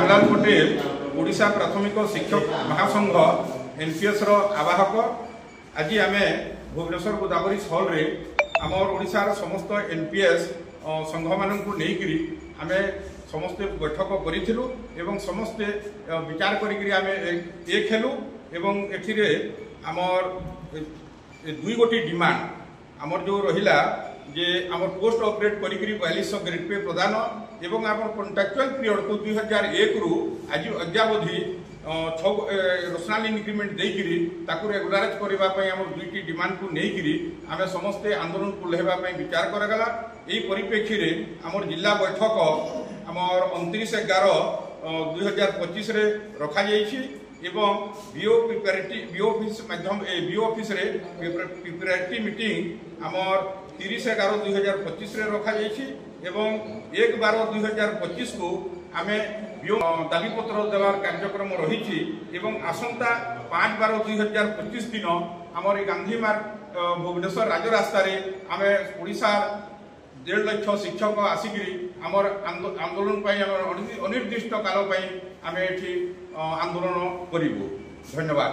रामलाल पटेल ओडिशा प्राथमिक शिक्षक महासंघ एनपीएस आवाहक। आज आम भुवनेश्वर गोदावरी हॉल रे आमर ओडिशार समस्त एनपीएस संघ मानू नहीं आम समस्ते बैठक करूँ एवं समस्ते विचार करें एक हेलु एवं एथिरे आमर दुई गोटी डिमांड आमर जो रहिला जे आमर पोस्ट ऑपरेट करी 4200 ग्रेड पे प्रदान एवं आमर कॉन्ट्रैक्चुअल पीरियड को 2001 रु आज अद्यावधि रोशनाल इंक्रीमेंट देकरी ताकू रेगुलाराइज करबा पई आमर दुईटी डिमांड को नेकरी आमे समस्ते आंदोलन को लेबा पई विचार करगला। एही परिप्रेक्षी रे आमर जिला बैठक आमर 29/11/2025 रे रखा जायछि एवं बीओ ऑफिस माध्यम बीओ ऑफिस रे प्रिपरेटरी मीटिंग आमर 30/11/2025 रे रखा जायछि एवं 1/12/2025 को आमे बीओ दाबी पत्र देवार कार्यक्रम रही एवं आसंता 5/12/2025 दिन आमर गांधी मार्ग भुवनेश्वर राजरास्ता रे आमे ओडिशा 1.5 लाख शिक्षक आसिकी आमर आंदोलन अनिर्दिष्ट काल आमे एठी आंदोलन करिबु। धन्यवाद।